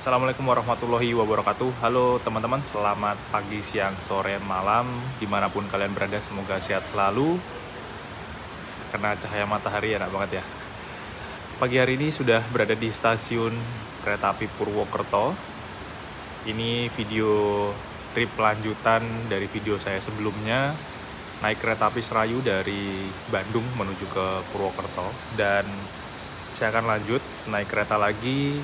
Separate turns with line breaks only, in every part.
Assalamualaikum warahmatullahi wabarakatuh. Halo teman-teman, selamat pagi, siang, sore, malam. Dimanapun kalian berada, semoga sehat selalu. Karena cahaya matahari enak banget ya. Pagi hari ini sudah berada di stasiun kereta api Purwokerto. Ini video trip lanjutan dari video saya sebelumnya. Naik kereta api Serayu dari Bandung menuju ke Purwokerto. Dan saya akan lanjut naik kereta lagi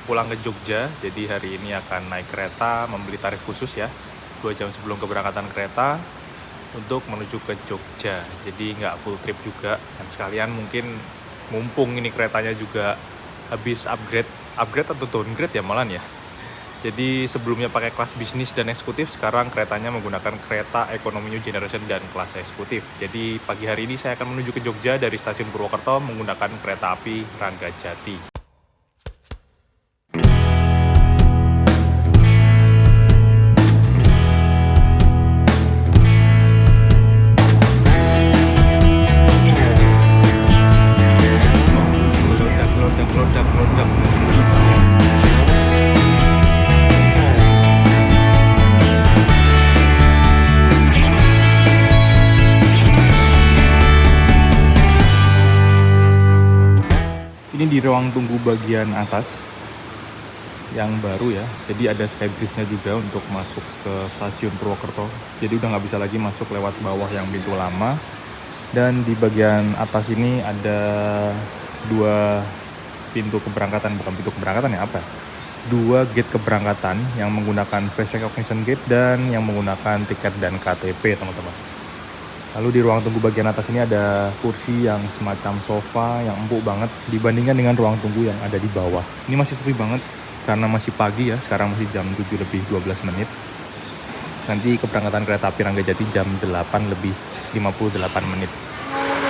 pulang ke Jogja. Jadi hari ini akan naik kereta, membeli tarif khusus ya, 2 jam sebelum keberangkatan kereta untuk menuju ke Jogja. Jadi nggak full trip juga. Dan sekalian mungkin mumpung ini keretanya juga habis upgrade atau downgrade ya malah ya. Jadi sebelumnya pakai kelas bisnis dan eksekutif, sekarang keretanya menggunakan kereta ekonomi new generation dan kelas eksekutif. Jadi pagi hari ini saya akan menuju ke Jogja dari stasiun Purwokerto menggunakan kereta api Ranggajati. Ini di ruang tunggu bagian atas yang baru ya. Jadi ada skybridge-nya juga untuk masuk ke stasiun Purwokerto. Jadi udah nggak bisa lagi masuk lewat bawah yang pintu lama. Dan di bagian atas ini ada 2 pintu keberangkatan, bukan pintu keberangkatan ya, apa? 2 gate keberangkatan yang menggunakan face recognition gate dan yang menggunakan tiket dan KTP, teman-teman. Lalu di ruang tunggu bagian atas ini ada kursi yang semacam sofa yang empuk banget dibandingkan dengan ruang tunggu yang ada di bawah. Ini masih sepi banget karena masih pagi ya, sekarang masih jam 7 lebih 12 menit. Nanti keberangkatan kereta api Ranggajati jam 8 lebih 58 menit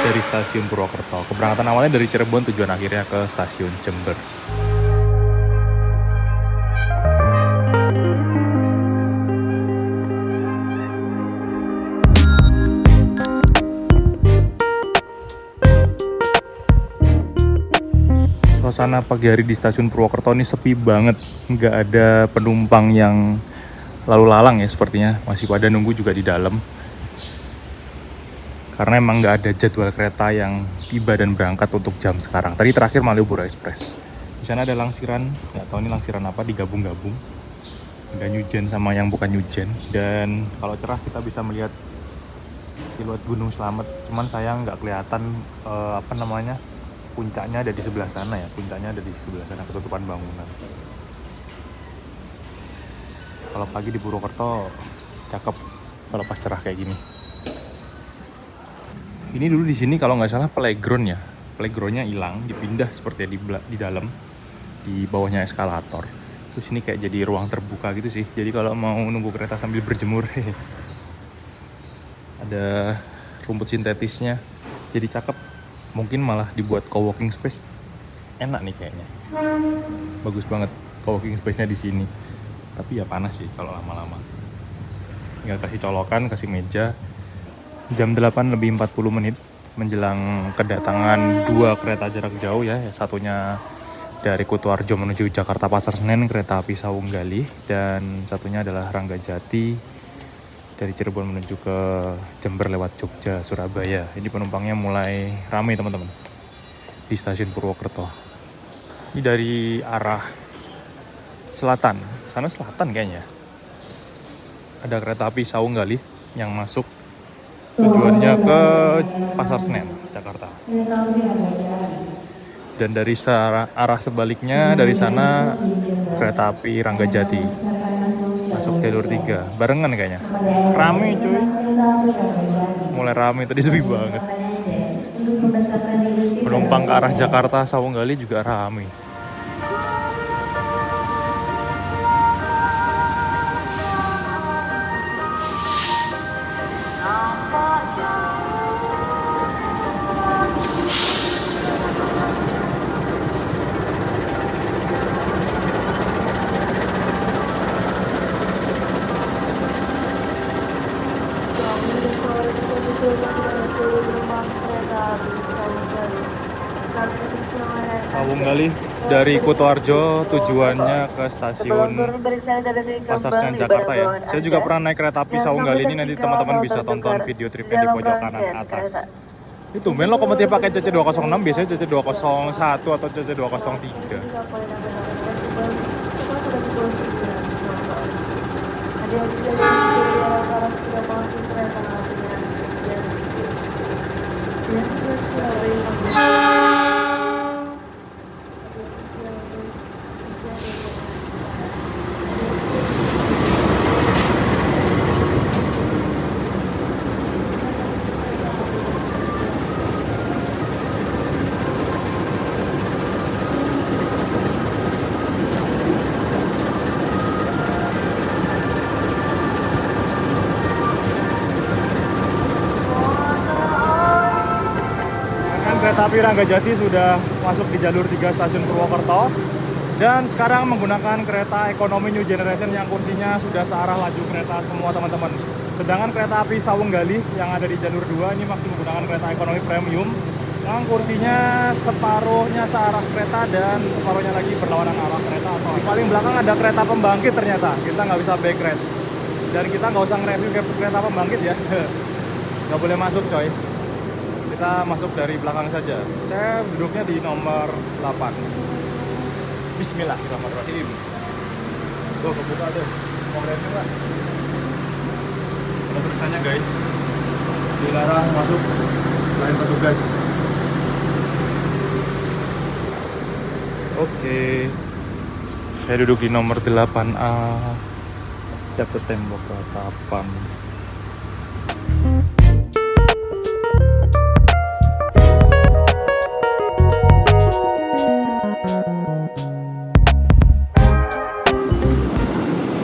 dari stasiun Purwokerto. Keberangkatan awalnya dari Cirebon, tujuan akhirnya ke stasiun Jember. Suasana pagi hari di stasiun Purwokerto ini sepi banget, nggak ada penumpang yang lalu lalang ya, sepertinya masih pada nunggu juga di dalam. Karena emang nggak ada jadwal kereta yang tiba dan berangkat untuk jam sekarang. Tadi terakhir Malioboro Express. Di sana ada langsiran, nggak tahu ini langsiran apa, digabung-gabung. Ada New Gen sama yang bukan New Gen. Dan kalau cerah kita bisa melihat siluet Gunung Slamet. Cuman sayang nggak kelihatan puncaknya ada di sebelah sana ya. Puncaknya ada di sebelah sana, ketutupan bangunan. Kalau pagi di Purwokerto cakep kalau pas cerah kayak gini. Ini dulu di sini kalau nggak salah playground ya. Playgroundnya hilang, dipindah seperti di dalam, di bawahnya eskalator. Terus ini kayak jadi ruang terbuka gitu sih. Jadi kalau mau nunggu kereta sambil berjemur, ada rumput sintetisnya. Jadi cakep. Mungkin malah dibuat co-working space. Enak nih kayaknya. Bagus banget co-working space-nya di sini. Tapi ya panas sih kalau lama-lama. Tinggal kasih colokan, kasih meja. Jam 8 lebih 40 menit menjelang kedatangan 2 kereta jarak jauh ya. Satunya dari Kutoarjo menuju Jakarta Pasar Senen, kereta api Sawung Gali. Dan satunya adalah Ranggajati dari Cirebon menuju ke Jember lewat Jogja, Surabaya. Ini penumpangnya mulai ramai teman-teman di stasiun Purwokerto. Ini dari arah selatan, sana selatan kayaknya. Ada kereta api Sawung Gali yang masuk tujuannya ke Pasar Senen, Jakarta. Dan dari arah sebaliknya dari sana kereta api Ranggajati masuk jalur 3, barengan kayaknya. Rame cuy, mulai rame, tadi sepi banget. Penumpang ke arah Jakarta Sawung Gali juga rame. Sawung Gali dari Kutoarjo tujuannya ke stasiun Pasar Senen Jakarta ya. Saya juga pernah naik kereta api Sawunggali ini, nanti teman-teman bisa tonton video tripnya di pojok kanan atas. Itu main lokomotif pakai CC206, biasanya CC201 atau CC203. Kereta api Ranggajati sudah masuk di jalur 3 stasiun Purwokerto, dan sekarang menggunakan kereta ekonomi New Generation yang kursinya sudah searah laju kereta semua teman-teman. Sedangkan kereta api Sawunggali yang ada di jalur 2 ini masih menggunakan kereta ekonomi premium yang kursinya separuhnya searah kereta dan separuhnya lagi berlawanan arah kereta. Atau di paling belakang ada kereta pembangkit, ternyata kita nggak bisa backride dan kita nggak usah nge-review kereta pembangkit ya. Nggak boleh masuk coy, kita masuk dari belakang saja. Saya duduknya di nomor 8. Bismillahirrahmanirrahim. Tuh kebuka tuh, mau lihat juga. Ada tulisannya guys, dilarang masuk selain petugas. Oke, saya duduk di nomor 8A. Dapet tembok ratapan.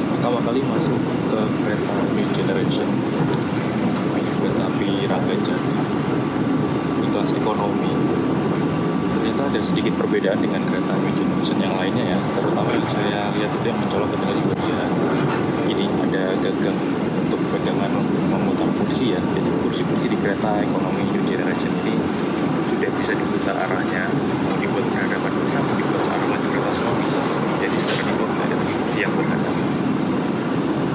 Pertama kali masuk ke kereta New Generation, kereta api Ranggajati di kelas ekonomi. Ternyata ada sedikit perbedaan dengan kereta New Generation yang lainnya ya, terutama yang saya lihat itu yang mencolok ketika di bagian ini ada gagang untuk pegangan untuk memutar kursi ya. Jadi kursi-kursi di kereta ekonomi New Generation ini sudah bisa diputar arahnya, mau dibuat berhadapan kursi, mau dibuat arah laju kereta semua bisa. Jadi secara default nggak ada kursi yang berhadapan,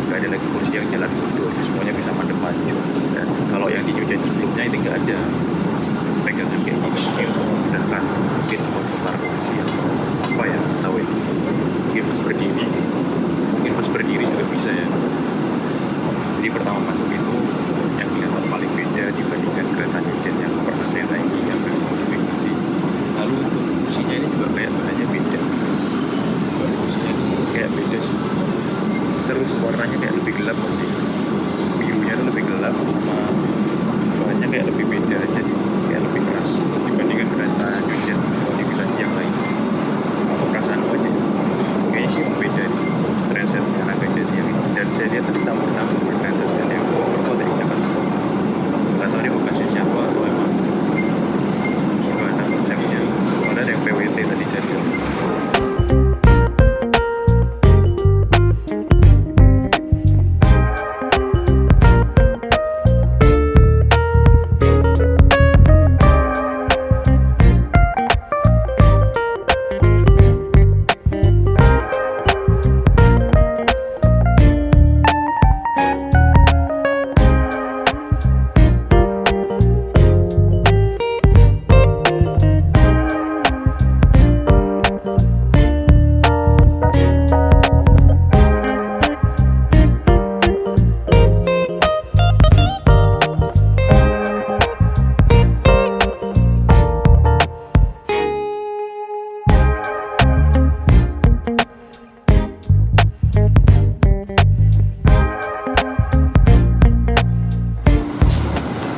nggak ada lagi kursi yang jalan mundur, semuanya bisa madep maju. Dan kalau yang di New Gen sebelumnya itu nggak ada pegangan kayak gini untuk memudahkan mungkin memutar kursi atau apa ya, tahu ya, mungkin pas berdiri juga bisa ya. Jadi pertama masuk itu yang kelihatan paling beda dibandingkan kereta New Gen yang pernah saya naiki yang versi modifikasi. Lalu untuk kursinya ini juga kayak bahannya beda, kursinya kayak beda sih. Terus warnanya kayak lebih gelap sih, birunya tuh lebih gelap, sama bahannya kayak lebih beda aja sih, kayak lebih keras dibandingkan kereta New Gen modifikasi yang lain. Apa perasaan aja kayaknya sih beda nih transetnya Ranggajati yang ini. Dan saya lihat tadi campur-campur transetnya yang Purwokerto dari Jakarta, nggak tahu dia bekasnya siapa atau emang gimana konsepnya. Soalnya ada yang PWT tadi saya lihat.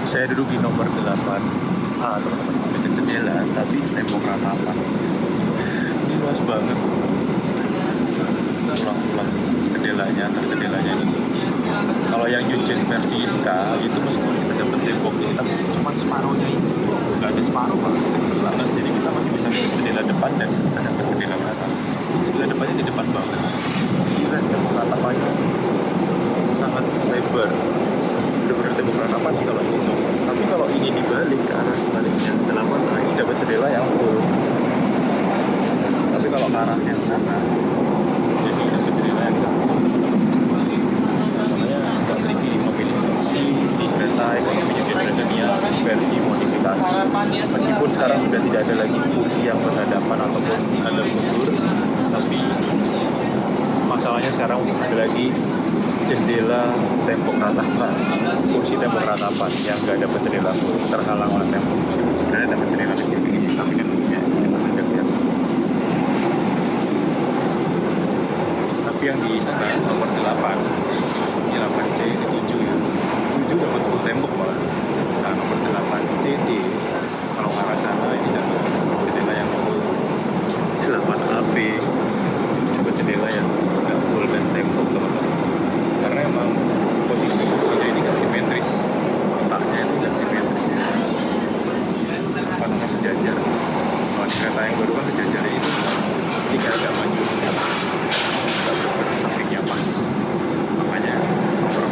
Saya duduk di nomor 8A teman-teman, dekat jendela tapi tembok ratapan. Ini luas banget, tulang-tulang jendelanya, antar jendelanya ini. Kalau yang New Gen versi K itu meskipun kita dapat temboknya tapi cuma separuhnya ini, nggak ada separuh banget. Jadi kita masih bisa lihat jendela depan dan kita dapat jendela belakang. Jendela depannya di depan banget, kira tembok ratapannya sangat lebar, benar-benar tembok ratapan sih kalau ini. Tapi kalau ini dibalik ke arah sebaliknya, dalam mana ini dapat jendela yang full. Tapi masalahnya sekarang ada lagi jendela tembok ratapan, kursi tembok ratapan yang nggak dapat jendela full, terhalang oleh tembok. Sebenarnya dapat jendela kecil begini, tapi kan punya agak ya. Tapi yang di stand nomor 8, ini 8C, ini 7 ya. 7 dapat full tembok malah. Nah, nomor 8CD, kalau ke arah sana ini dapat jendela yang full. 8AB dapat jendela yang nggak full dan tembok teman-teman. Karena emang posisi kursinya ini nggak simetris, letaknya itu nggak simetris ya. Apa namanya, sejajar. Kalau kereta yang baru kan sejajarnya itu jika agak maju sedikit, nggak benar sampingnya pas. Makanya nomor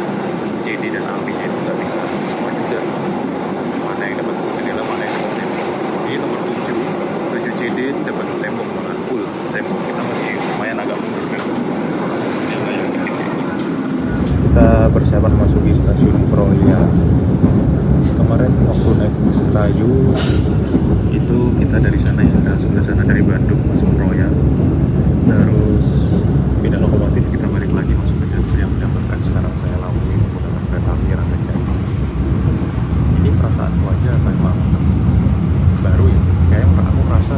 CD dan AB nya itu nggak bisa sama juga. Mana yang dapat full jendela, mana yang dapat tembok. Ini nomor 7 CD dapat tembok malah full tembok. Kita masih lumayan agak mundur kan. Kita persiapan masuki stasiun Kroya. Kemarin waktu naik bus Rayu itu kita dari sana ya, sebelah sana dari Bandung masuk Kroya, terus pindah lokomotif, kita balik lagi masuk ke jalur yang mendapatkan sekarang saya lalui menggunakan kereta api Ranggajati. Ini perasaanku aja memang baru ya, kayak aku merasa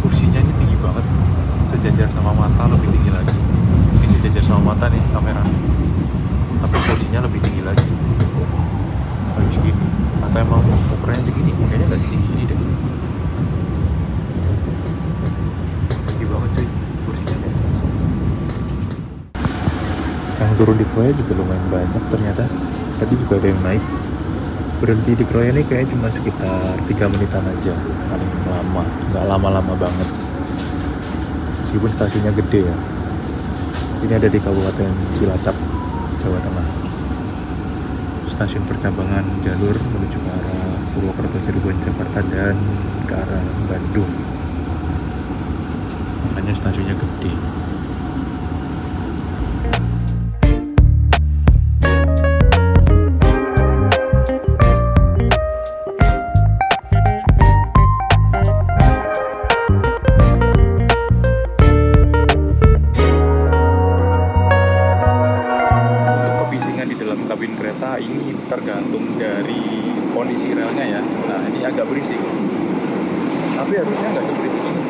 kursinya ini tinggi banget, sejajar sama mata, lebih tinggi lagi. Ini sejajar sama mata nih kamera, tapi kursinya lebih tinggi lagi. Habis segini, atau emang ukurannya segini? Kayaknya nggak setinggi ini deh. Tinggi banget cuy kursinya. Yang turun di Kroya juga lumayan banyak ternyata. Tadi juga ada yang naik. Berhenti di Kroya ini kayaknya cuma sekitar 3 menitan aja, paling lama. Nggak lama-lama banget. Meskipun stasiunnya gede ya. Ini ada di Kabupaten Cilacap, Jawa Tengah. Stasiun percabangan jalur menuju ke arah Purwokerto, Cirebon, Jakarta, dan ke arah Bandung. Makanya stasiunnya gede. Kabin kereta ini tergantung dari kondisi relnya ya. Nah, ini agak berisik, tapi harusnya nggak seberisik ini.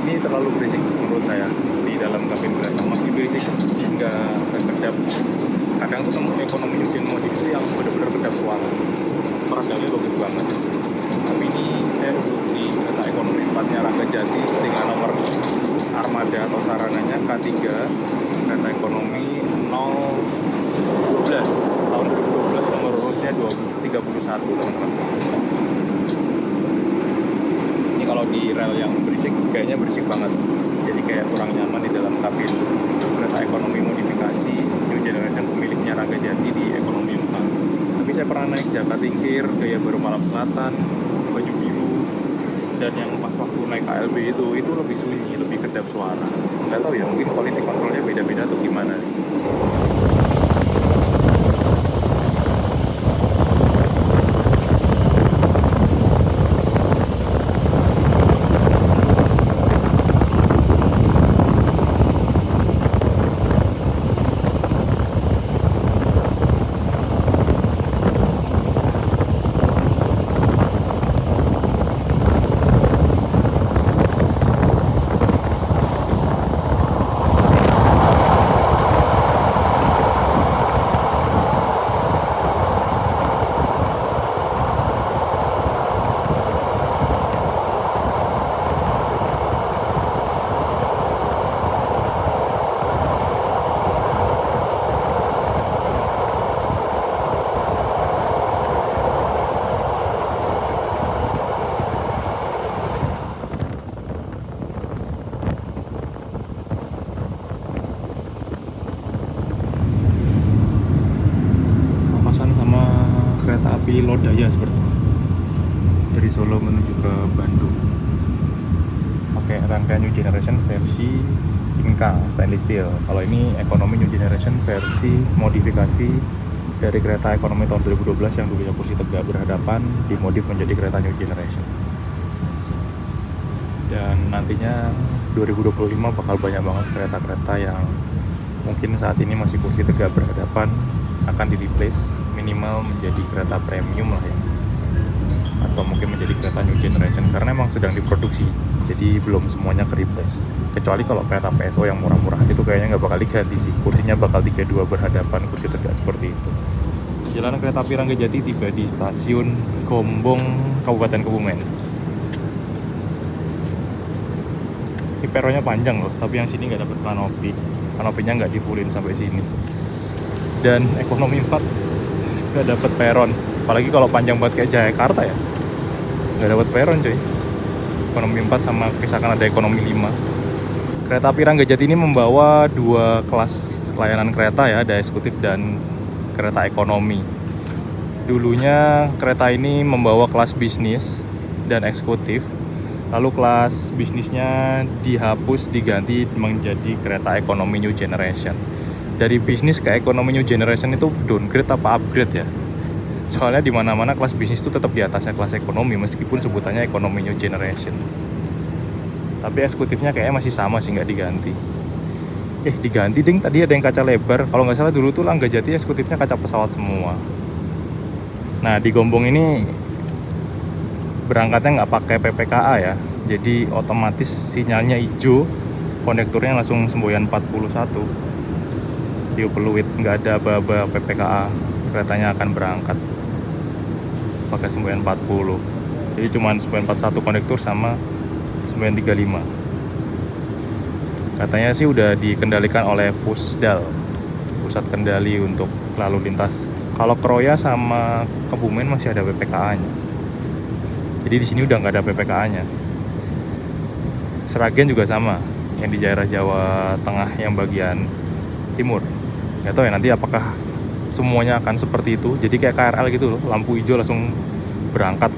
Ini terlalu berisik menurut saya. Di dalam kabin kereta masih berisik, nggak sekedap. Kadang tuh temu ekonomi Newgen modif itu yang benar-benar kedap suara, peredamnya bagus banget. Tapi ini saya duduk di kereta ekonomi 4-nya Ranggajati dengan nomor armada atau sarananya K3, kereta ekonomi 012 tahun 2012, nomor urutnya 31 teman-teman. Ini kalau di rel yang berisik kayaknya berisik banget, jadi kayak kurang nyaman di dalam kabin kereta ekonomi modifikasi New Generation pemiliknya Ranggajati di ekonomi 4. Tapi saya pernah naik Jaka Tingkir, Gaya Baru Malam Selatan, Baju Biru, dan yang pas waktu naik KLB itu lebih sunyi, lebih kedap suara. Nggak tahu ya, mungkin quality controlnya beda-beda atau gimana nih. kereta api Lodaya seperti ini, dari Solo menuju ke Bandung, pakai rangkaian New Generation versi Inka stainless steel. Kalau ini ekonomi New Generation versi modifikasi dari kereta ekonomi tahun 2012 yang dulunya kursi tegak berhadapan dimodif menjadi kereta New Generation. Dan nantinya 2025 bakal banyak banget kereta-kereta yang mungkin saat ini masih kursi tegak berhadapan akan di-replace minimal menjadi kereta premium lah ya, atau mungkin menjadi kereta new generation karena emang sedang diproduksi, jadi belum semuanya ke-replace. Kecuali kalau kereta PSO yang murah-murah itu kayaknya nggak bakal diganti sih, kursinya bakal 32 berhadapan, kursi tegak seperti itu. Jalan kereta api Ranggajati tiba di stasiun Gombong, Kabupaten Kebumen. Ini peronnya panjang loh, tapi yang sini nggak dapat kanopi, kanopinya nggak di-fullin sampai sini. Dan ekonomi 4 nggak dapat peron, apalagi kalau panjang banget kayak Jakarta ya, nggak dapat peron coy. Ekonomi 4 sama misalkan ada ekonomi 5. Kereta api Ranggajati ini membawa 2 kelas layanan kereta ya, ada eksekutif dan kereta ekonomi. Dulunya kereta ini membawa kelas bisnis dan eksekutif, lalu kelas bisnisnya dihapus diganti menjadi kereta ekonomi new generation. Dari bisnis ke ekonomi new generation itu downgrade apa upgrade ya? Soalnya di mana-mana kelas bisnis itu tetap di atasnya kelas ekonomi meskipun sebutannya ekonomi new generation. Tapi eksekutifnya kayaknya masih sama sih, nggak diganti. Diganti ding, tadi ada yang kaca lebar. Kalau nggak salah dulu tuh Ranggajati eksekutifnya kaca pesawat semua. Nah di Gombong ini berangkatnya nggak pakai PPKA ya, jadi otomatis sinyalnya hijau, konektornya langsung semboyan 41. Tiu peluit, nggak ada aba-aba PPKA, keretanya akan berangkat pakai semboyan 40. Jadi cuma semboyan 41 konektor sama semboyan 35. Katanya sih udah dikendalikan oleh Pusdal, pusat kendali untuk lalu lintas. Kalau Kroya sama Kebumen masih ada PPKA-nya. Jadi di sini udah nggak ada PPKA-nya. Seragen juga sama, yang di daerah Jawa Tengah yang bagian timur. Nggak tahu ya nanti apakah semuanya akan seperti itu. Jadi kayak KRL gitu loh, lampu hijau langsung berangkat.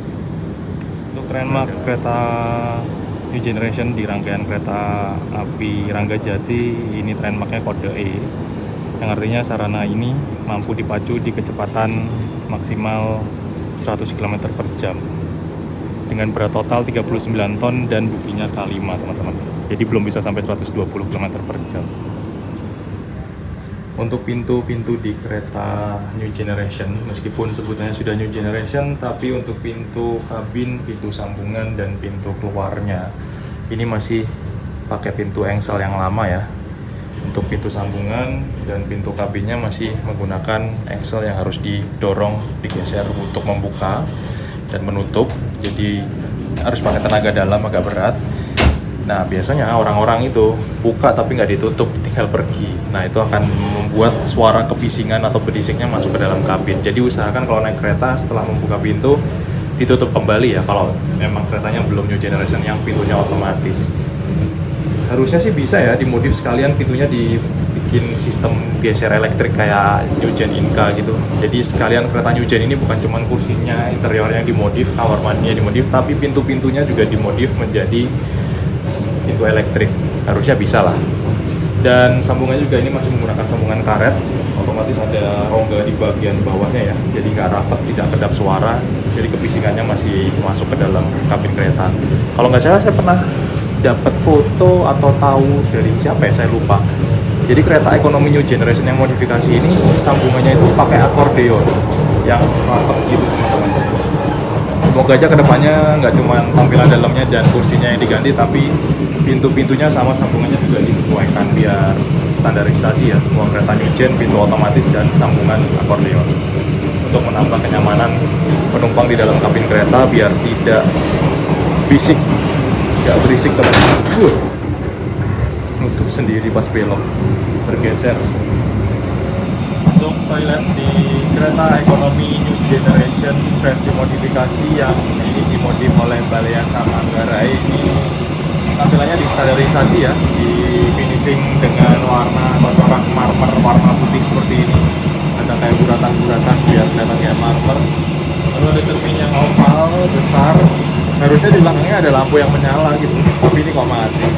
Untuk landmark kereta new generation di rangkaian kereta api Ranggajati ini landmarknya kode E, yang artinya sarana ini mampu dipacu di kecepatan maksimal 100 km per jam dengan berat total 39 ton dan bukinya K5 teman-teman. Jadi belum bisa sampai 120 km per jam. Untuk pintu-pintu di kereta new generation, meskipun sebutannya sudah new generation, tapi untuk pintu kabin, pintu sambungan, dan pintu keluarnya ini masih pakai pintu engsel yang lama ya. Untuk pintu sambungan dan pintu kabinnya masih menggunakan engsel yang harus didorong, digeser untuk membuka dan menutup. Jadi harus pakai tenaga dalam, agak berat. Nah biasanya orang-orang itu buka tapi nggak ditutup, tinggal pergi. Nah itu akan membuat suara kebisingan atau berisiknya masuk ke dalam kabin. Jadi usahakan kalau naik kereta setelah membuka pintu ditutup kembali ya, kalau memang keretanya belum new generation yang pintunya otomatis. Harusnya sih bisa ya dimodif sekalian pintunya, dibikin sistem geser elektrik kayak New Gen Inca gitu. Jadi sekalian kereta New Gen ini bukan cuma kursinya, interiornya dimodif, kamar mandinya dimodif, tapi pintu-pintunya juga dimodif menjadi pintu elektrik. Harusnya bisa lah. Dan sambungannya juga ini masih menggunakan sambungan karet, otomatis ada rongga di bagian bawahnya ya, jadi nggak rapat, tidak kedap suara, jadi kebisingannya masih masuk ke dalam kabin kereta. Kalau nggak salah saya pernah dapat foto atau tahu dari siapa ya, saya lupa. Jadi kereta ekonomi new generation yang modifikasi ini sambungannya itu pakai akordeon yang rapat gitu teman-teman. Semoga aja kedepannya nggak cuma tampilan dalamnya dan kursinya yang diganti, tapi pintu-pintunya sama sambungannya juga disesuaikan biar standarisasi ya, semua kereta new gen pintu otomatis dan sambungan akordeon untuk menambah kenyamanan penumpang di dalam kabin kereta biar tidak bisik, nggak berisik teman-teman. Nutup sendiri pas belok, bergeser. Untuk toilet di kereta ekonomi new generation versi modifikasi yang ini dimodif oleh Balaiasa Manggarai ini tampilannya distandarisasi ya, di finishing dengan warna cocoran marmer warna putih seperti ini. Ada kayak buratan-buratan biar kelihatan kayak marmer. Lalu ada cermin yang oval besar. Harusnya di belakangnya ada lampu yang menyala gitu, tapi ini kok mati.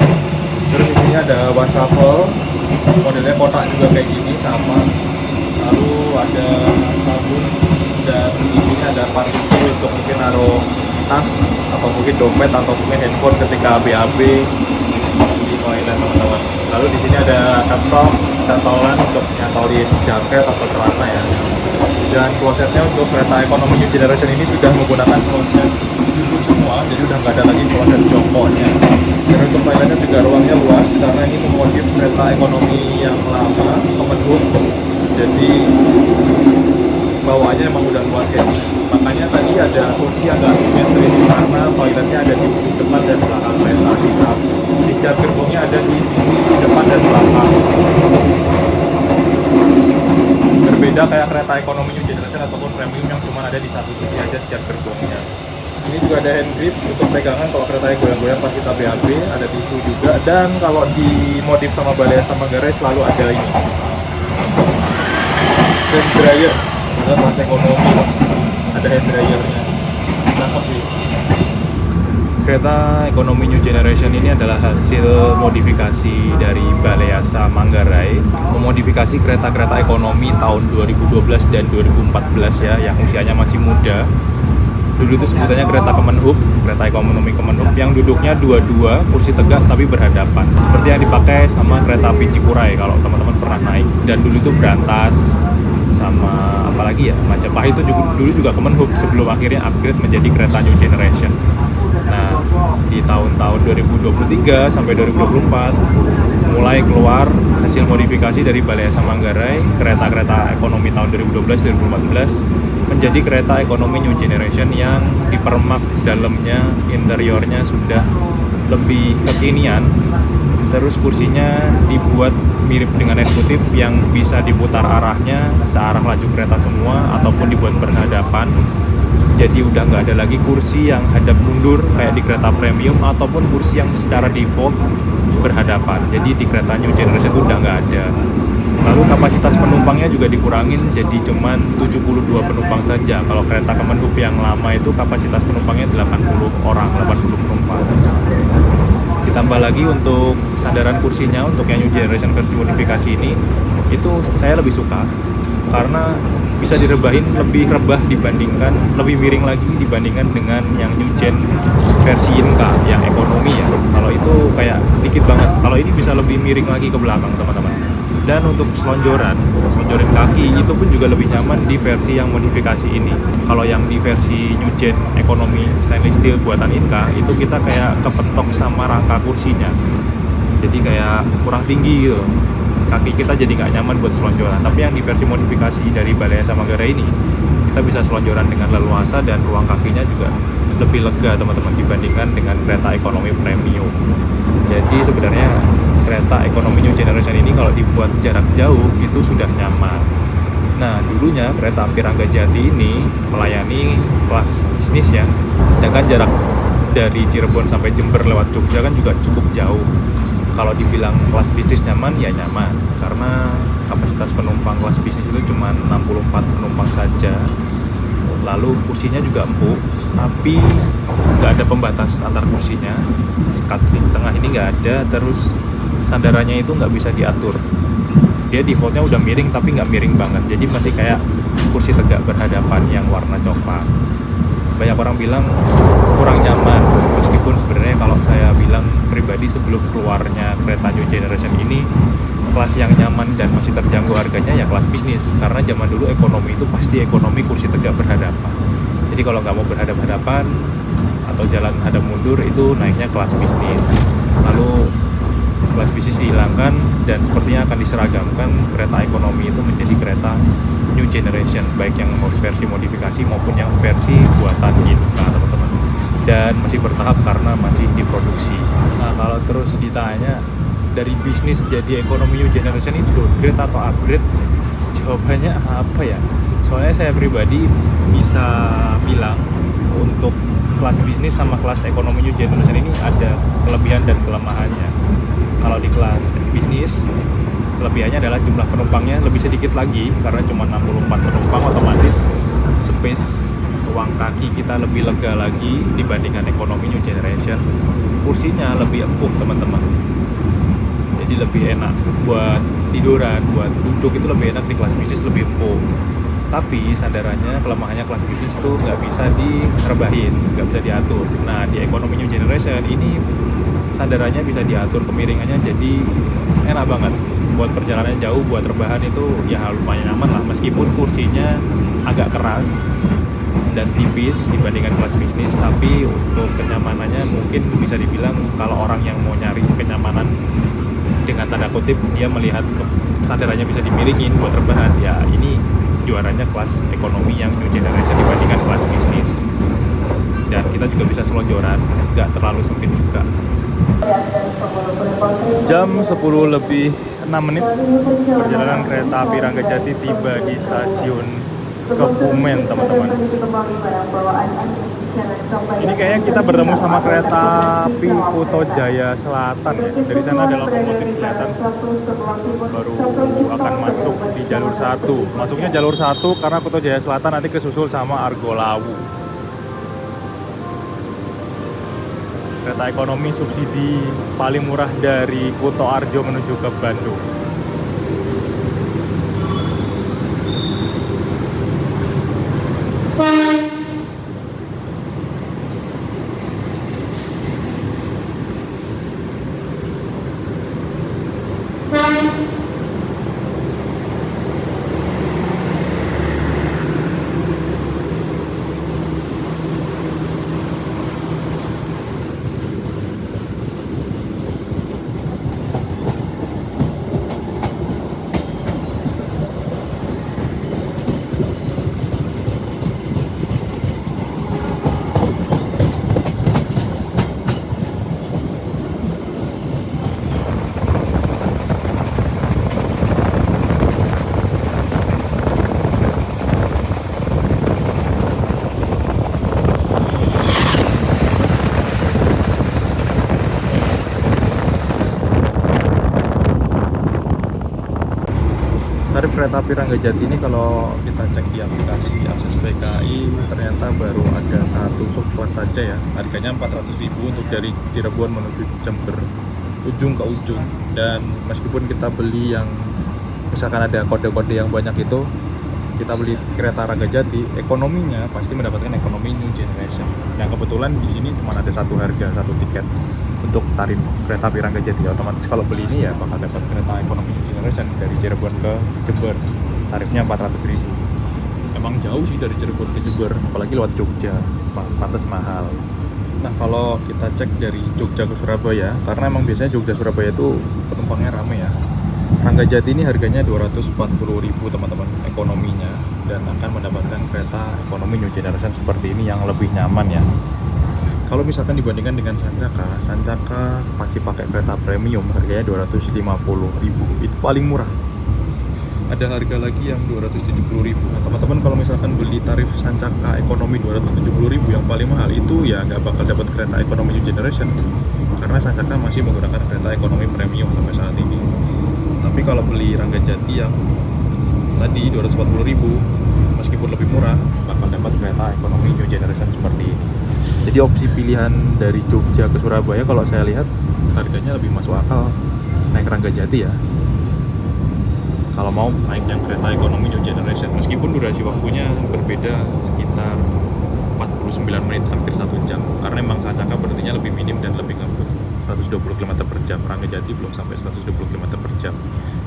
Terus di sini ada wastafel, modelnya kotak juga kayak gini sama. Lalu ada sabun dan di sini ada partisi untuk mungkin naruh tas atau mungkin dompet atau mungkin handphone ketika BAB di ada cupstock, cantolan untuk nyantolin jaket atau celana ya. Dan klosetnya untuk kereta ekonomi new generation ini sudah menggunakan kloset duduk semua, jadi udah nggak ada lagi kloset jongkoknya. Dan untuk toiletnya juga ruangnya luas karena ini memotif kereta ekonomi yang lama, Kemenhub. Jadi bawaannya emang udah luas kayak gini. Makanya tadi ada kursi agak simetris karena toiletnya ada di ujung depan dan belakang kereta. Di setiap gerbongnya ada di sisi depan dan belakang. Berbeda kayak kereta ekonomi new generation ataupun premium yang cuma ada di satu sisi aja setiap gerbongnya. Di sini juga ada hand grip untuk pegangan kalau keretanya goyang-goyang pas kita BAB, ada tisu juga. Dan kalau di modif sama Balai sama Manggarai selalu ada ini hand dryer. Ada kelas ekonomi, ada hand dryernya. Cakep sih. Kereta ekonomi new generation ini adalah hasil modifikasi dari Balaiasa Manggarai, memodifikasi kereta-kereta ekonomi tahun 2012 dan 2014 ya, yang usianya masih muda. Dulu itu sebutannya kereta Kemenhub, kereta ekonomi Kemenhub, yang duduknya dua-dua, kursi tegak tapi berhadapan. Seperti yang dipakai sama kereta api Cikuray kalau teman-teman pernah naik. Dan dulu itu berantas, sama apalagi ya, Majapahit itu dulu juga Kemenhub sebelum akhirnya upgrade menjadi kereta new generation. Nah, di tahun-tahun 2023 sampai 2024 mulai keluar hasil modifikasi dari Balaiasa Manggarai, kereta-kereta ekonomi tahun 2012-2014 menjadi kereta ekonomi new generation yang dipermak dalamnya, interiornya sudah lebih kekinian. Terus kursinya dibuat mirip dengan eksekutif yang bisa diputar arahnya searah laju kereta semua ataupun dibuat berhadapan. Jadi udah nggak ada lagi kursi yang hadap mundur kayak di kereta premium ataupun kursi yang secara default berhadapan. Jadi di kereta new generation itu udah nggak ada. Lalu kapasitas penumpangnya juga dikurangin jadi cuman 72 penumpang saja. Kalau kereta Kemenhub yang lama itu kapasitas penumpangnya 80 orang, 80 penumpang. Ditambah lagi untuk sandaran kursinya untuk yang new generation versi modifikasi ini, itu saya lebih suka karena bisa direbahin lebih rebah dibandingkan, lebih miring lagi dibandingkan dengan yang new gen versi Inka yang ekonomi ya. Kalau itu kayak dikit banget, kalau ini bisa lebih miring lagi ke belakang teman-teman. Dan untuk selonjoran kaki itu pun juga lebih nyaman di versi yang modifikasi ini. Kalau yang di versi new gen ekonomi stainless steel buatan Inka itu kita kayak kepentok sama rangka kursinya, jadi kayak kurang tinggi gitu, kaki kita jadi nggak nyaman buat selonjoran. Tapi yang di versi modifikasi dari Balaiasa Manggarai ini kita bisa selonjoran dengan leluasa dan ruang kakinya juga lebih lega teman-teman dibandingkan dengan kereta ekonomi premium. Jadi sebenarnya kereta ekonomi new generation ini kalau dibuat jarak jauh itu sudah nyaman. Nah, dulunya kereta api Rangga Jati ini melayani kelas bisnis ya, sedangkan jarak dari Cirebon sampai Jember lewat Jogja kan juga cukup jauh. Kalau dibilang kelas bisnis nyaman, ya nyaman karena kapasitas penumpang kelas bisnis itu cuma 64 penumpang saja. Lalu kursinya juga empuk, tapi nggak ada pembatas antar kursinya. Sekat di tengah ini nggak ada, terus sandarannya itu nggak bisa diatur. Dia defaultnya udah miring tapi nggak miring banget, jadi masih kayak kursi tegak berhadapan yang warna coklat. Banyak orang bilang kurang nyaman, meskipun sebenarnya kalau saya bilang pribadi sebelum keluarnya kereta new generation ini, kelas yang nyaman dan masih terjangkau harganya ya kelas bisnis. Karena zaman dulu ekonomi itu pasti ekonomi kursi tegak berhadapan. Jadi kalau nggak mau berhadap-hadapan atau jalan hadap mundur itu naiknya kelas bisnis. Lalu kelas bisnis dihilangkan dan sepertinya akan diseragamkan kereta ekonomi itu menjadi kereta new generation, baik yang versi modifikasi maupun yang versi buatan Inka teman-teman. Dan masih bertahap karena masih diproduksi. Nah, kalau terus ditanya dari bisnis jadi ekonomi new generation itu downgrade atau upgrade, jawabannya apa ya? Soalnya saya pribadi bisa bilang untuk kelas bisnis sama kelas ekonomi new generation ini ada kelebihan dan kelemahannya. Kalau di kelas bisnis, kelebihannya adalah jumlah penumpangnya lebih sedikit lagi karena cuma 64 penumpang, otomatis space ruang kaki kita lebih lega lagi dibandingkan ekonomi new generation. Kursinya lebih empuk teman-teman, jadi lebih enak buat tiduran, buat duduk itu lebih enak di kelas bisnis, lebih empuk. Tapi sandarannya, kelemahannya kelas bisnis itu nggak bisa direbahin, nggak bisa diatur. Nah, di ekonomi new generation ini sandarannya bisa diatur kemiringannya jadi enak rata banget. Buat perjalanan jauh, buat rebahan itu ya lumayan aman lah. Meskipun kursinya agak keras dan tipis dibandingkan kelas bisnis, tapi untuk kenyamanannya mungkin bisa dibilang kalau orang yang mau nyari kenyamanan dengan tanda kutip dia melihat kesadarannya bisa dimiringin buat rebahan, ya ini juaranya kelas ekonomi yang new generation dibandingkan kelas bisnis. Dan kita juga bisa selonjoran, nggak terlalu sempit juga. Jam 10 lebih 6 menit perjalanan kereta api Ranggajati tiba di stasiun Kebumen, teman-teman. Ini kayaknya kita bertemu sama kereta api Kuto Jaya Selatan ya. Dari sana ada lokomotif kelihatan baru akan masuk di jalur 1. Masuknya jalur 1 karena Kuto Jaya Selatan nanti kesusul sama Argo Lawu. Kereta ekonomi subsidi paling murah dari Kuto Arjo menuju ke Bandung. Tarif kereta api Ranggajati ini kalau kita cek di aplikasi Akses PKI ternyata baru ada satu subkelas saja ya. Harganya 400.000 untuk dari Cirebon menuju Jember ujung ke ujung. Dan meskipun kita beli yang misalkan ada kode-kode yang banyak itu, kita beli kereta Ranggajati, ekonominya pasti mendapatkan ekonomi new generation. Yang kebetulan di sini cuma ada satu harga, satu tiket untuk tarif kereta api Ranggajati. Otomatis kalau beli ini ya bakal dapat kereta ekonomi new generation dari Cirebon ke Jember. Tarifnya 400.000. Emang jauh sih dari Cirebon ke Jember, apalagi lewat Jogja, pantas mahal. Nah kalau kita cek dari Jogja ke Surabaya, karena emang biasanya Jogja Surabaya itu penumpangnya rame ya. Ranggajati ini harganya 240.000 teman-teman ekonominya, dan akan mendapatkan kereta ekonomi new generation seperti ini yang lebih nyaman ya. Kalau misalkan dibandingkan dengan Sancaka masih pakai kereta premium, harganya 250.000, itu paling murah. Ada harga lagi yang 270.000. Nah, teman-teman kalau misalkan beli tarif Sancaka ekonomi 270.000 yang paling mahal itu ya nggak bakal dapat kereta ekonomi new generation, karena Sancaka masih menggunakan kereta ekonomi premium sampai saat ini. Tapi kalau beli Ranggajati yang tadi 240.000, meskipun lebih murah, bakal dapat kereta ekonomi new generation seperti ini. Jadi opsi pilihan dari Jogja ke Surabaya kalau saya lihat harganya lebih masuk akal naik Ranggajati ya. Kalau mau naik yang kereta ekonomi new generation, meskipun durasi waktunya berbeda sekitar 49 menit, hampir 1 jam. Karena memang Sancaka berhentinya lebih minim dan lebih ngebut, 120 km per jam. Ranggajati belum sampai 120 km per jam.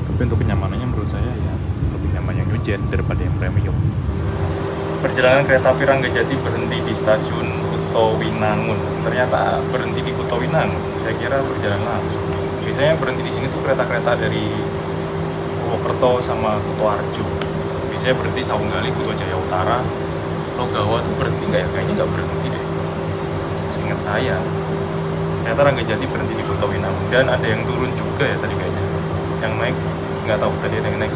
Tapi untuk kenyamanannya menurut saya ya lebih nyaman yang new gen daripada yang premium. Perjalanan kereta api Ranggajati berhenti di stasiun Kuto Winangun. Ternyata berhenti di Kuto Winangun. Saya kira berjalan langsung. Biasanya berhenti di sini tuh kereta-kereta dari Purwokerto sama Kuto Arjo. Biasanya berhenti Saunggali, Kuto Jaya Utara, Logawa tuh berhenti nggak ya? Kayaknya nggak berhenti deh. Seingat saya. Ternyata Ranggajati berhenti di Kuto Winangun. Dan ada yang turun juga ya tadi kayaknya. Yang naik nggak tahu tadi ada yang naik.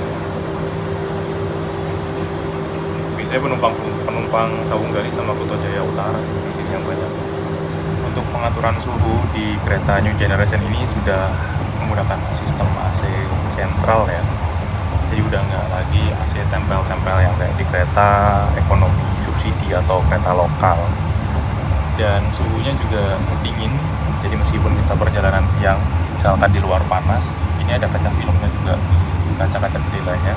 Saya penumpang Saunggali sama Kuto Jaya Utara di sini yang banyak. Untuk pengaturan suhu di kereta New Generation ini sudah menggunakan sistem AC sentral ya. Jadi udah nggak lagi AC tempel-tempel yang kayak di kereta ekonomi subsidi atau kereta lokal. Dan suhunya juga dingin. Jadi meskipun kita perjalanan siang, misalkan di luar panas, ini ada kaca filmnya juga, kaca-kaca jendelanya.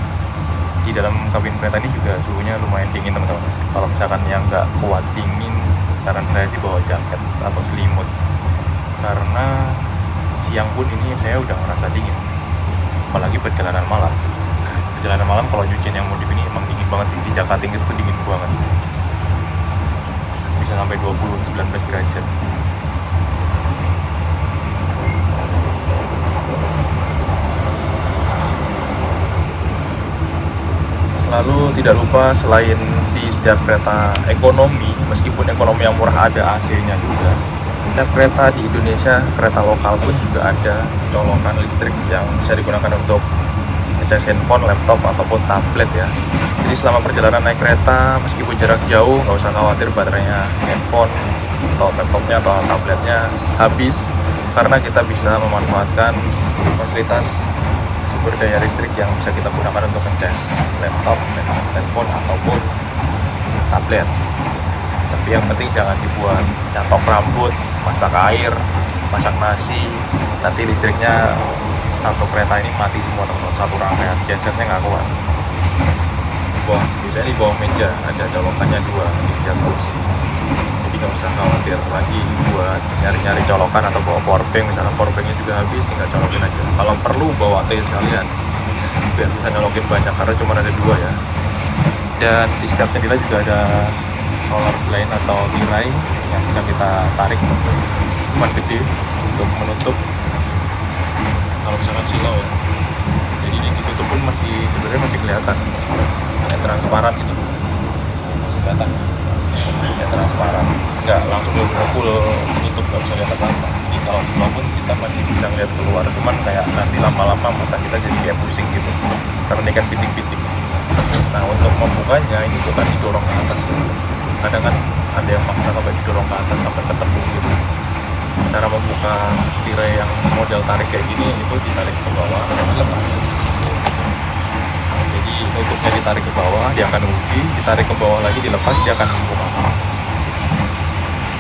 Di dalam kabin kereta ini juga suhunya lumayan dingin teman-teman. Kalau misalkan yang nggak kuat dingin, saran saya sih bawa jaket atau selimut, karena siang pun ini saya udah merasa dingin. perjalanan malam. Perjalanan malam kalau nyuciin yang modif ini emang dingin banget sih. Di Jakarta itu tuh dingin banget, bisa sampai 19 derajat. Lalu tidak lupa selain di setiap kereta ekonomi, meskipun ekonomi yang murah ada AC-nya juga, setiap kereta di Indonesia, kereta lokal pun juga ada colokan listrik yang bisa digunakan untuk ngecas handphone, laptop, ataupun tablet ya. Jadi selama perjalanan naik kereta, meskipun jarak jauh, nggak usah khawatir baterainya handphone atau laptopnya atau tabletnya habis, karena kita bisa memanfaatkan fasilitas sumber daya listrik yang bisa kita gunakan untuk ngecas laptop, handphone, ataupun tablet. Tapi yang penting jangan dibuat nyatok rambut, masak air, masak nasi, nanti listriknya satu kereta ini mati semua teman-teman, satu rangkaian, gensetnya nggak kuat. Biasanya di bawah meja ada colokannya 2 di setiap kursi, jadi nggak usah khawatir lagi buat nyari-nyari colokan atau bawa powerbank. Misalnya powerbanknya juga habis, tinggal colokin aja. Kalau perlu bawa teh sekalian biar bisa nyolokin banyak, karena cuma ada 2 ya. Dan di setiap jendela juga ada roller blind atau tirai yang bisa kita tarik, cuma gede untuk menutup kalau misalkan silau ya. Jadi ini ditutup pun sebenarnya masih kelihatan, kayak transparan gitu, masih kelihatan, kayak transparan, nggak langsung benar full tutup, nggak bisa lihat apa-apa. Jadi kalau silau pun kita masih bisa ngeliat keluar, cuman kayak nanti lama-lama mata kita jadi kayak pusing gitu, karena ini kan pitik-pitik. Nah untuk membukanya ini bukan didorong ke atas ya. Kadang kan ada yang maksa sampai didorong ke atas sampai ketemu gitu. Cara membuka tirai yang model tarik kayak gini itu ditarik ke bawah dan dilepas. Jadi nutupnya ditarik ke bawah, dia akan kunci, ditarik ke bawah lagi, dilepas, dia akan membuka ke atas.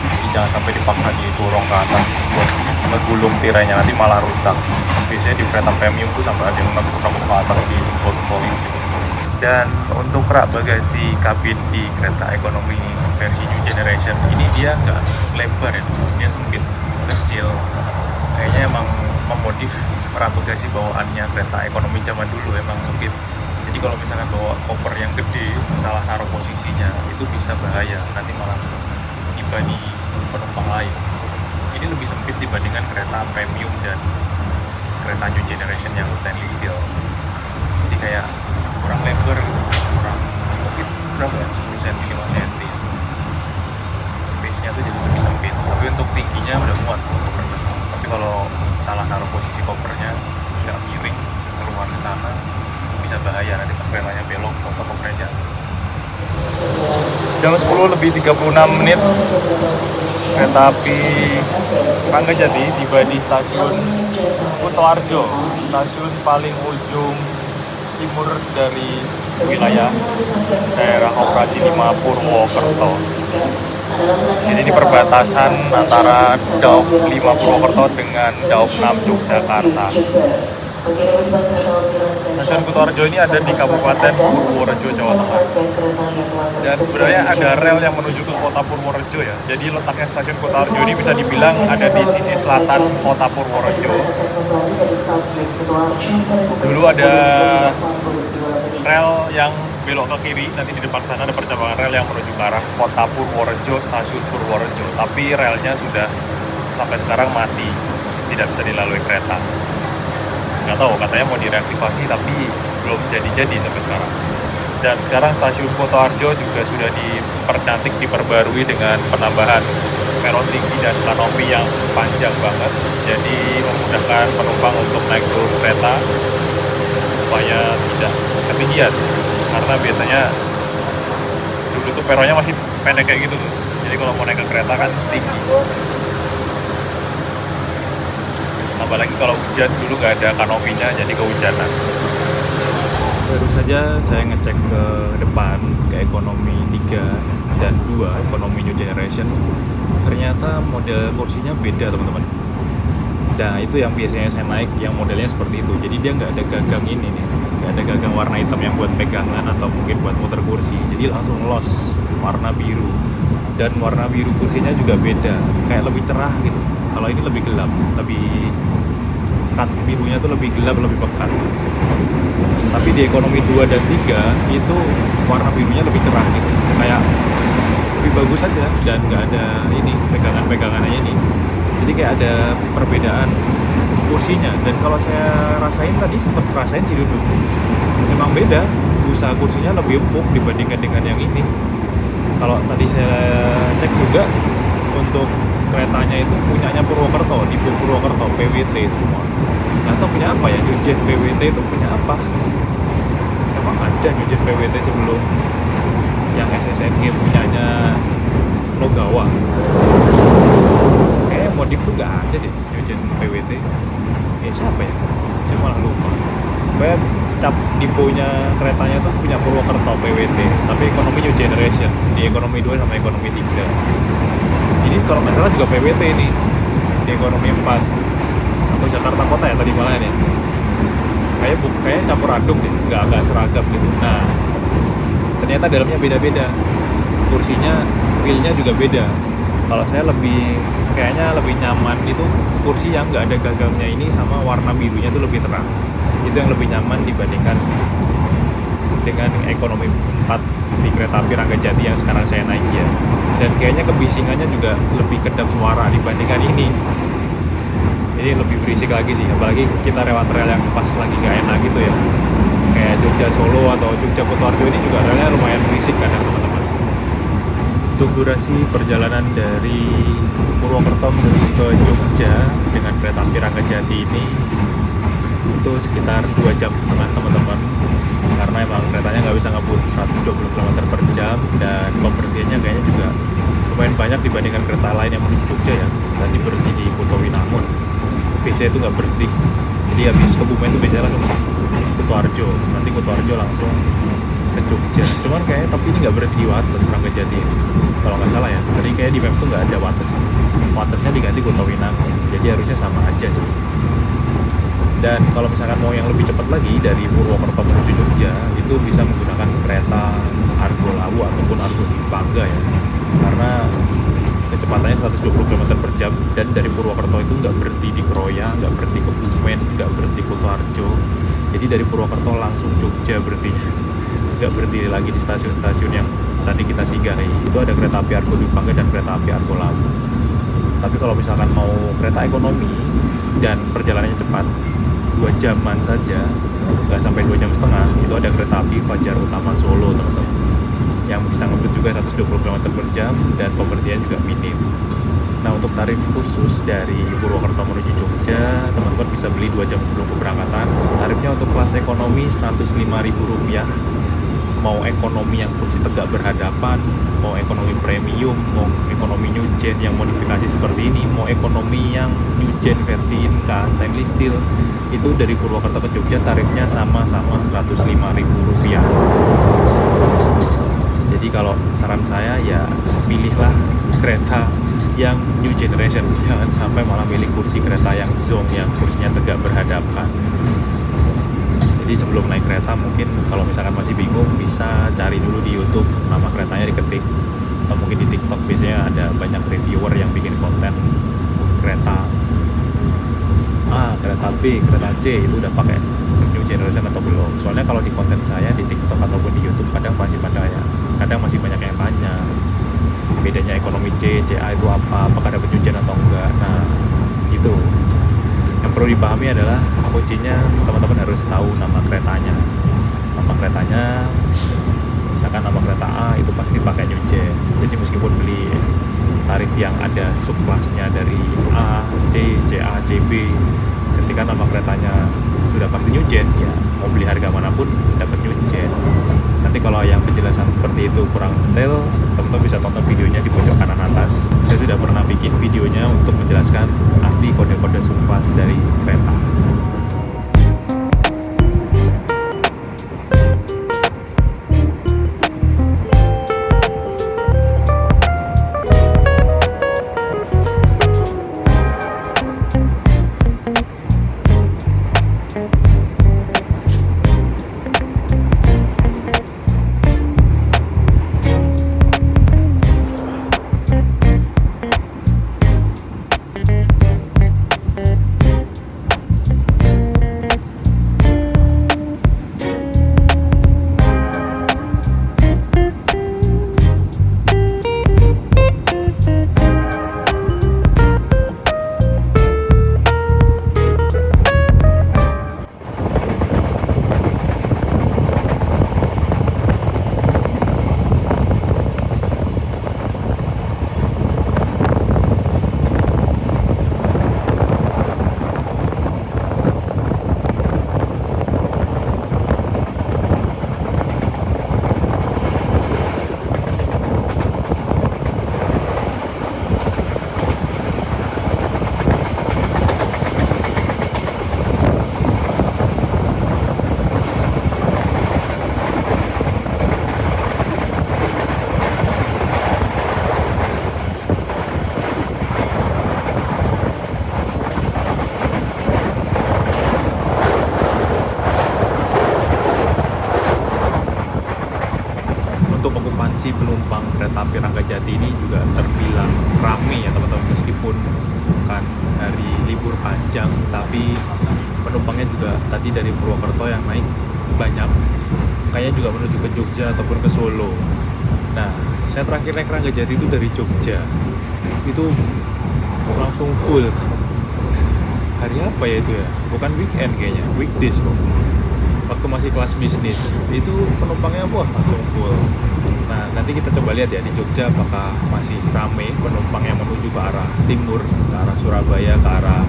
Jadi jangan sampai dipaksa didorong ke atas buat ngegulung tirainya, nanti malah rusak. Biasanya di kereta premium tuh sampai ada yang nempuk-nempuk ke atas di sempol-sempolin gitu. Dan untuk rak bagasi kabin di kereta ekonomi versi New Generation ini dia nggak lebar ya, dia sempit, kecil. Kayaknya emang memodif rak bagasi bawaannya kereta ekonomi zaman dulu emang sempit. Jadi kalau misalnya bawa koper yang gede, salah naruh posisinya, itu bisa bahaya, nanti malah tiba di penumpang lain. Ini lebih sempit dibandingkan kereta premium dan kereta New Generation yang stainless steel. Jadi kayak kurang lebar, kurang mungkin berapa ya, 10 cm, 5 cm. Space-nya tuh jadi lebih sempit, tapi untuk tingginya udah muat koper besar. Tapi kalau salah naruh posisi kopernya, nggak miring keluar ke sana, bisa bahaya, nanti pas keretanya belok, kopernya jatuh. Jam 10 lebih 36 menit, kereta api Ranggajati tiba di stasiun Kutoarjo, stasiun paling ujung timur dari wilayah daerah operasi 5 Purwokerto. Jadi di perbatasan antara Daup 5 Purwokerto dengan Daup 6 Yogyakarta. Stasiun Kutoarjo ini ada di Kabupaten Purworejo, Jawa Tengah. Dan sebenarnya ada rel yang menuju ke kota Purworejo ya. Jadi letaknya stasiun Kutoarjo ini bisa dibilang ada di sisi selatan kota Purworejo. Dulu ada rel yang belok ke kiri, nanti di depan sana ada percabangan rel yang menuju ke arah kota Purworejo, stasiun Purworejo. Tapi relnya sudah sampai sekarang mati, tidak bisa dilalui kereta. Nggak tahu, katanya mau direaktivasi tapi belum jadi-jadi sampai sekarang. Dan sekarang stasiun Kutoarjo juga sudah dipercantik, diperbarui dengan penambahan peron tinggi dan kanopi yang panjang banget. Jadi memudahkan penumpang untuk naik turun kereta supaya tidak ketinggian. Karena biasanya dulu tuh peronnya masih pendek kayak gitu tuh. Jadi kalau mau naik ke kereta kan tinggi. Apalagi kalau hujan, dulu nggak ada kanopinya, jadi kehujanan. Baru saja saya ngecek ke depan, ke ekonomi 3 dan 2, ekonomi New Generation. Ternyata model kursinya beda teman-teman. Nah itu yang biasanya saya naik, yang modelnya seperti itu. Jadi dia nggak ada gagang ini nih, nggak ada gagang warna hitam yang buat pegangan atau mungkin buat muter kursi. Jadi langsung los, warna biru. Dan warna biru kursinya juga beda, kayak lebih cerah gitu. Kalau ini lebih gelap, lebih pekat, birunya tuh lebih gelap, lebih pekat. Tapi di ekonomi 2 dan 3 itu warna birunya lebih cerah gitu, kayak lebih bagus aja, dan nggak ada ini pegangan-pegangannya ini. Jadi kayak ada perbedaan kursinya. Dan kalau saya rasain tadi, sempat rasain sih duduk, memang beda, busa kursinya lebih empuk dibandingkan dengan yang ini. Kalau tadi saya cek juga, untuk keretanya itu punyanya Purwokerto, di Purwokerto, PWT semua. Nggak tahu punya apa ya, Nyujen PWT itu punya apa. Emang ada Nyujen PWT sebelum yang SSNG punyanya Logawa? Kayaknya modif tuh nggak ada deh Nyujen PWT. Ya siapa ya? Saya malah lupa. Kayak cap diponya keretanya tuh punya Purwokerto PWT, tapi ekonomi New Generation di ekonomi 2 sama ekonomi 3. Ini kalau nggak salah juga PWT ini di ekonomi 4 atau Jakarta Kota ya tadi malah ya. Kayak campur aduk deh, nggak seragam gitu. Nah, ternyata dalamnya beda-beda, kursinya feel-nya juga beda. Kalau saya kayaknya lebih nyaman itu kursi yang nggak ada gagangnya ini, sama warna birunya tuh lebih terang. Itu yang lebih nyaman dibandingkan dengan ekonomi 4 di kereta api Ranggajati yang sekarang saya naiki ya. Dan kayaknya kebisingannya juga lebih kedap suara dibandingkan ini. Ini lebih berisik lagi sih, apalagi kita lewat rel yang pas lagi gak enak gitu ya, kayak Jogja Solo atau Jogja Kutoarjo. Ini juga relnya lumayan berisik kadang teman-teman. Untuk durasi perjalanan dari Purwokerto menuju ke Jogja dengan kereta api Ranggajati ini itu sekitar 2,5 jam teman-teman, karena emang keretanya nggak bisa ngebut 120 km per jam, dan pemberhentiannya kayaknya juga lumayan banyak dibandingkan kereta lain yang menuju Jogja ya. Tadi berhenti di Kuto Winangun, biasanya itu nggak berhenti. Jadi habis Kebumen itu biasanya langsung Kutoarjo, nanti Kutoarjo langsung ke Jogja. Cuman kayaknya tapi ini nggak berhenti di Wates Ranggajati ini, kalau nggak salah ya. Tadi kayak di map tuh nggak ada Watesnya diganti Kuto Winangun, jadi harusnya sama aja sih. Dan kalau misalkan mau yang lebih cepat lagi dari Purwokerto menuju Jogja, itu bisa menggunakan kereta Argo Lawu ataupun Argo Bangga ya, karena kecepatannya 120 km per jam, dan dari Purwokerto itu nggak berhenti di Kroya, nggak berhenti ke Kebumen, nggak berhenti Kutoarjo. Jadi dari Purwokerto langsung Jogja berhentinya, nggak berhenti lagi di stasiun-stasiun yang tadi kita singgahi. Itu ada kereta api Argo Bangga dan kereta api Argo Lawu. Tapi kalau misalkan mau kereta ekonomi dan perjalanannya cepat, 2 jaman saja, nggak sampai 2,5 jam, itu ada kereta api Fajar Utama Solo teman-teman, yang bisa ngebut juga 120 km per jam dan pemberhentian juga minim. Nah, untuk tarif khusus dari Purwokerto menuju Jogja, teman-teman bisa beli 2 jam sebelum keberangkatan. Tarifnya untuk kelas ekonomi Rp105.000. Mau ekonomi yang kursi tegak berhadapan, mau ekonomi premium, mau ekonomi New Gen yang modifikasi seperti ini, mau ekonomi yang New Gen versi Inka stainless steel, itu dari Purwokerto ke Jogja tarifnya sama-sama Rp105.000. Jadi kalau saran saya ya pilihlah kereta yang New Generation, jangan sampai malah milih kursi kereta yang Zong yang kursinya tegak berhadapan. Jadi sebelum naik kereta mungkin kalau misalkan masih bingung, bisa cari dulu di YouTube nama keretanya, diketik, atau mungkin di TikTok biasanya ada banyak reviewer yang bikin konten kereta A, kereta B, kereta C itu udah pakai New Generation atau belum. Soalnya kalau di konten saya di TikTok ataupun di YouTube kadang masih banyak yang tanya bedanya ekonomi C, CA itu apa, apakah ada New Gen atau enggak. Nah, itu yang perlu dipahami adalah kuncinya teman-teman harus tahu nama keretanya. Nama keretanya, misalkan nama kereta A itu pasti pakai New Gen. Jadi meskipun beli tarif yang ada subkelasnya dari A, C, CA, CB, ketika nama keretanya sudah pasti New Gen, ya mau beli harga manapun dapat New Gen. Nanti kalau yang penjelasan seperti itu kurang detail, teman-teman bisa tonton videonya di pojok kanan atas. Saya sudah pernah bikin videonya untuk menjelaskan arti kode-kode subkelas dari kereta. api Ranggajati ini juga terbilang ramai ya teman-teman, meskipun bukan hari libur panjang, tapi penumpangnya juga tadi dari Purwokerto yang naik banyak, kayaknya juga menuju ke Jogja ataupun ke Solo. Nah, saya terakhir naik Ranggajati itu dari Jogja, itu langsung full. Hari apa ya itu ya? Bukan weekend kayaknya, weekdays kok. Waktu masih kelas bisnis, itu penumpangnya langsung full. Nah, nanti kita coba lihat ya di Jogja apakah masih ramai penumpang yang menuju ke arah timur, ke arah Surabaya, ke arah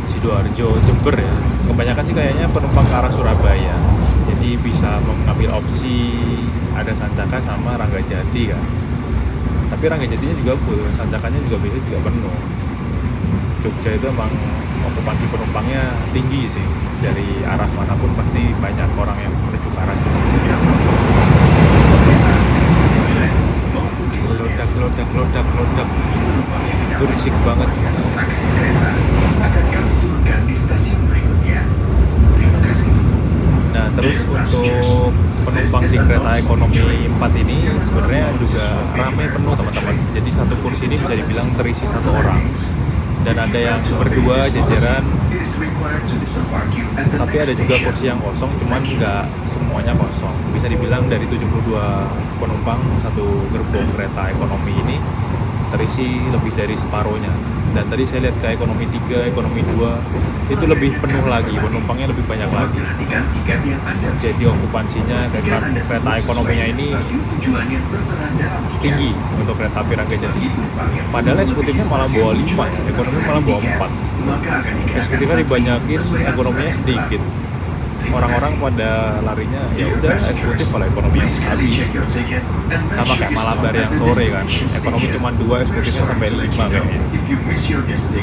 Sidoarjo, Jember ya. Kebanyakan sih kayaknya penumpang ke arah Surabaya. Jadi bisa mengambil opsi ada Sancaka sama Ranggajati kan. Tapi Ranggajatinya juga full, Sancakannya juga biasanya juga penuh. Jogja itu emang okupansi penumpangnya tinggi sih, dari arah manapun pasti banyak orang yang menuju ke arah Jogja. Lodak, berisik banget. Nah, terus untuk penumpang di kereta ekonomi 4 ini sebenarnya juga ramai penuh teman-teman. Jadi satu kursi ini bisa dibilang terisi satu orang. Dan ada yang berdua jajaran, tapi ada juga kursi yang kosong, cuman nggak semuanya kosong. Bisa dibilang dari 72 penumpang satu gerbong kereta ekonomi ini terisi lebih dari separuhnya. Dan tadi saya lihat ke ekonomi 3, ekonomi 2 itu lebih penuh lagi, penumpangnya lebih banyak lagi. Jadi okupansinya kereta ekonominya ini tinggi untuk kereta api Ranggajati. Padahal eksekutifnya malah bawa 5 ya, ekonomi malah bawa 4. Eksekutifnya dibanyakin, ekonominya sedikit. Orang-orang pada larinya ya udah eksekutif kalau ekonomi yang habis. Sama kayak Malabar yang sore kan, ekonomi cuma 2, eksekutifnya sampai 5 kayaknya.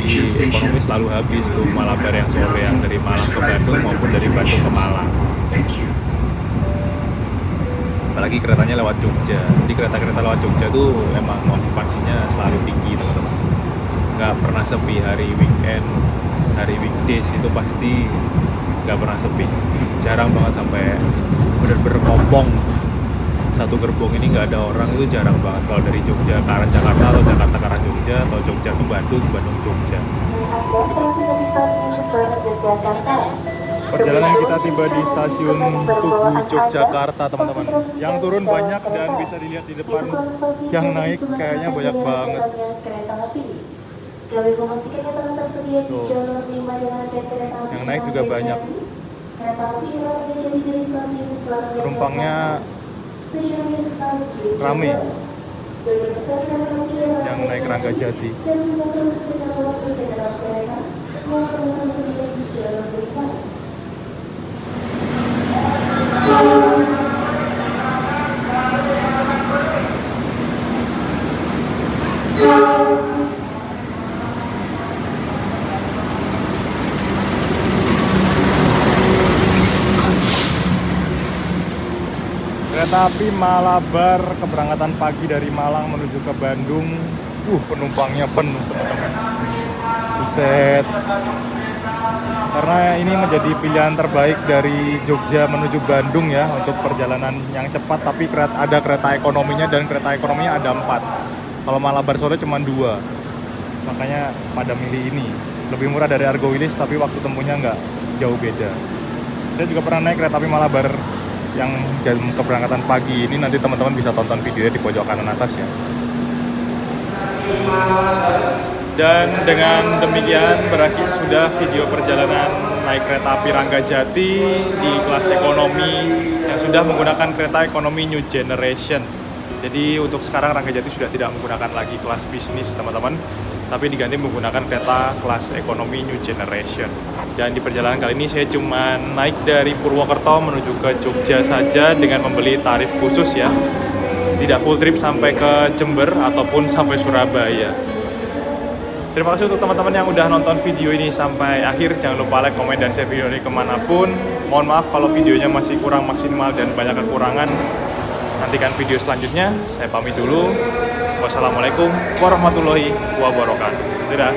Jadi ekonomi selalu habis tuh Malabar yang sore, yang dari Malang ke Bandung maupun dari Bandung ke Malang. Apalagi keretanya lewat Jogja. Jadi kereta-kereta lewat Jogja tuh emang okupansinya selalu tinggi teman-teman. Nggak pernah sepi hari weekend, hari weekdays itu pasti nggak pernah sepi. Jarang banget sampai bener-bener kompong. Satu gerbong ini nggak ada orang, itu jarang banget. Kalau dari Jogja ke arah Jakarta atau Jakarta ke arah Jogja atau Jogja ke Bandung, Bandung Jogja. Perjalanan kita tiba di stasiun Tugu Yogyakarta teman-teman. Yang turun banyak dan bisa dilihat di depan, yang naik kayaknya banyak banget. Tuh. Yang naik juga banyak. Penumpangnya rame. Yang naik Ranggajati. Kereta api Malabar keberangkatan pagi dari Malang menuju ke Bandung. Penumpangnya penuh teman-teman. Buset. Karena ini menjadi pilihan terbaik dari Jogja menuju Bandung ya, untuk perjalanan yang cepat, tapi ada kereta ekonominya, dan kereta ekonominya ada 4. Kalau Malabar sore cuma 2. Makanya pada milih ini. Lebih murah dari Argo Wilis, tapi waktu tempuhnya nggak jauh beda. Saya juga pernah naik kereta api Malabar yang jam keberangkatan pagi ini. Nanti teman-teman bisa tonton videonya di pojok kanan atas ya. Dan dengan demikian berakhir sudah video perjalanan naik kereta api Ranggajati di kelas ekonomi yang sudah menggunakan kereta ekonomi New Generation. Jadi untuk sekarang Ranggajati sudah tidak menggunakan lagi kelas bisnis teman-teman, tapi diganti menggunakan kereta kelas ekonomi New Generation. Dan di perjalanan kali ini saya cuma naik dari Purwokerto menuju ke Jogja saja dengan membeli tarif khusus ya. Tidak full trip sampai ke Jember ataupun sampai Surabaya. Terima kasih untuk teman-teman yang udah nonton video ini sampai akhir. Jangan lupa like, komen, dan share video ini kemanapun. Mohon maaf kalau videonya masih kurang maksimal dan banyak kekurangan. Nantikan video selanjutnya. Saya pamit dulu. Wassalamualaikum warahmatullahi wabarakatuh. Dadah.